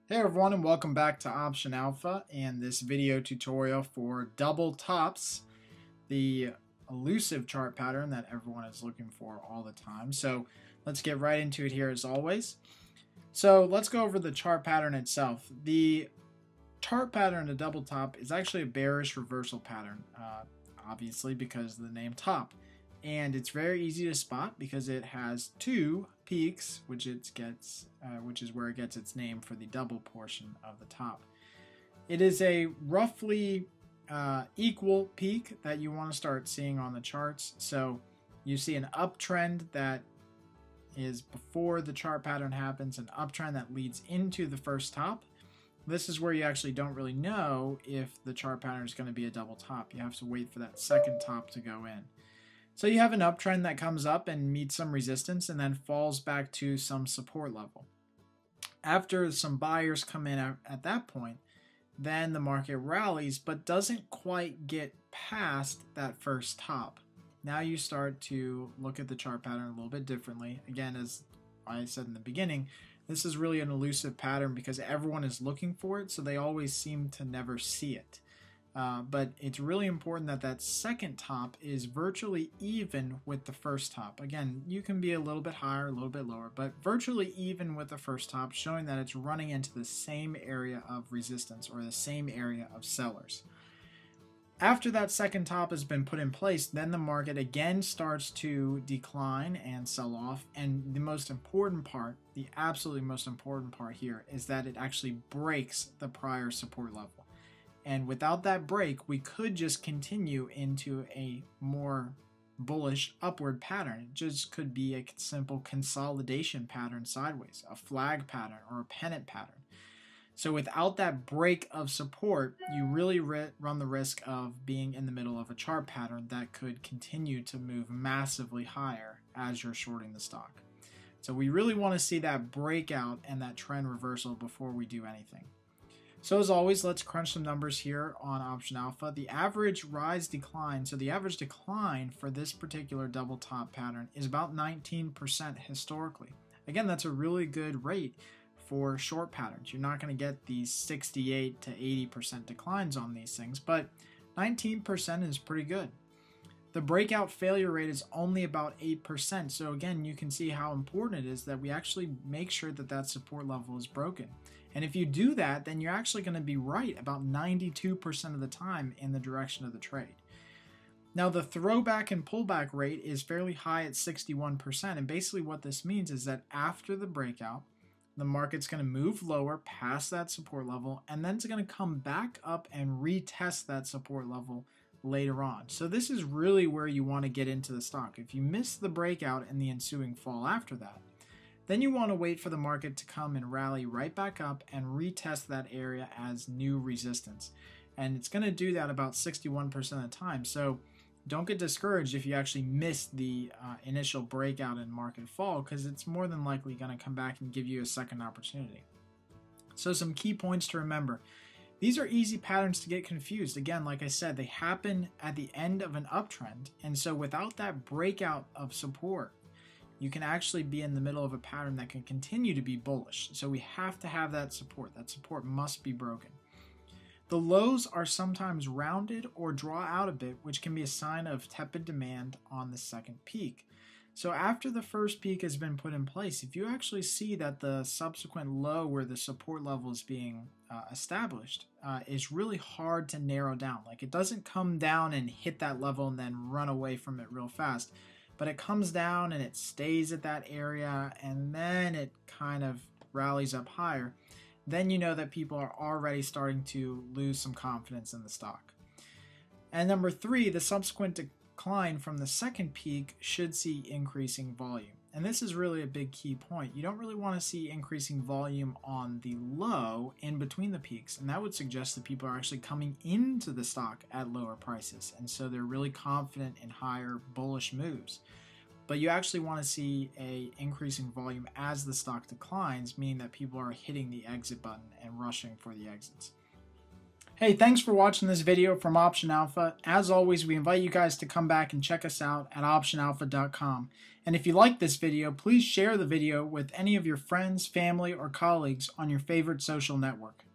Hey everyone, and welcome back to Option Alpha and this video tutorial for double tops, the elusive chart pattern that everyone is looking for all the time. So let's get right into it here as always. So let's go over the chart pattern itself. The chart pattern of double top is actually a bearish reversal pattern, obviously because of the name top. And it's very easy to spot because it has two peaks, which is where it gets its name for the double portion of the top. It is a roughly equal peak that you want to start seeing on the charts. So you see an uptrend that is before the chart pattern happens, an uptrend that leads into the first top. This is where you actually don't really know if the chart pattern is going to be a double top. You have to wait for that second top to go in. So you have an uptrend that comes up and meets some resistance and then falls back to some support level. After some buyers come in at that point, then the market rallies but doesn't quite get past that first top. Now you start to look at the chart pattern a little bit differently. Again, as I said in the beginning, this is really an elusive pattern because everyone is looking for it, so they always seem to never see it. But it's really important that that second top is virtually even with the first top. Again, you can be a little bit higher, a little bit lower, but virtually even with the first top, showing that it's running into the same area of resistance or the same area of sellers. After that second top has been put in place, then the market again starts to decline and sell off. And the most important part, the absolutely most important part here, is that it actually breaks the prior support level. And without that break, we could just continue into a more bullish upward pattern. It just could be a simple consolidation pattern sideways, a flag pattern, or a pennant pattern. So without that break of support, you really run the risk of being in the middle of a chart pattern that could continue to move massively higher as you're shorting the stock. So we really want to see that breakout and that trend reversal before we do anything. So as always, let's crunch some numbers here on Option Alpha. The average rise decline, so the average decline for this particular double top pattern is about 19% historically. Again, that's a really good rate for short patterns. You're not going to get these 68 to 80% declines on these things, but 19% is pretty good. The breakout failure rate is only about 8%. So again, you can see how important it is that we actually make sure that that support level is broken. And if you do that, then you're actually going to be right about 92% of the time in the direction of the trade. Now, the throwback and pullback rate is fairly high at 61%. And basically what this means is that after the breakout, the market's going to move lower past that support level, and then it's going to come back up and retest that support level later on. So this is really where you want to get into the stock. If you miss the breakout and the ensuing fall after that, then you want to wait for the market to come and rally right back up and retest that area as new resistance. And it's going to do that about 61% of the time. So don't get discouraged if you actually miss the initial breakout and market fall, because it's more than likely going to come back and give you a second opportunity. So some key points to remember. These are easy patterns to get confused. Again, like I said, they happen at the end of an uptrend. And so without that breakout of support, you can actually be in the middle of a pattern that can continue to be bullish. So we have to have that support. That support must be broken. The lows are sometimes rounded or draw out a bit, which can be a sign of tepid demand on the second peak. So after the first peak has been put in place, if you actually see that the subsequent low where the support level is being established is really hard to narrow down. Like, it doesn't come down and hit that level and then run away from it real fast, but it comes down and it stays at that area and then it kind of rallies up higher. Then you know that people are already starting to lose some confidence in the stock. And number three, the subsequent decline from the second peak should see increasing volume. And this is really a big key point. You don't really want to see increasing volume on the low in between the peaks, and that would suggest that people are actually coming into the stock at lower prices, and so they're really confident in higher bullish moves. But you actually want to see a increasing volume as the stock declines, meaning that people are hitting the exit button and rushing for the exits. Hey, thanks for watching this video from Option Alpha. As always, we invite you guys to come back and check us out at optionalpha.com. And if you like this video, please share the video with any of your friends, family, or colleagues on your favorite social network.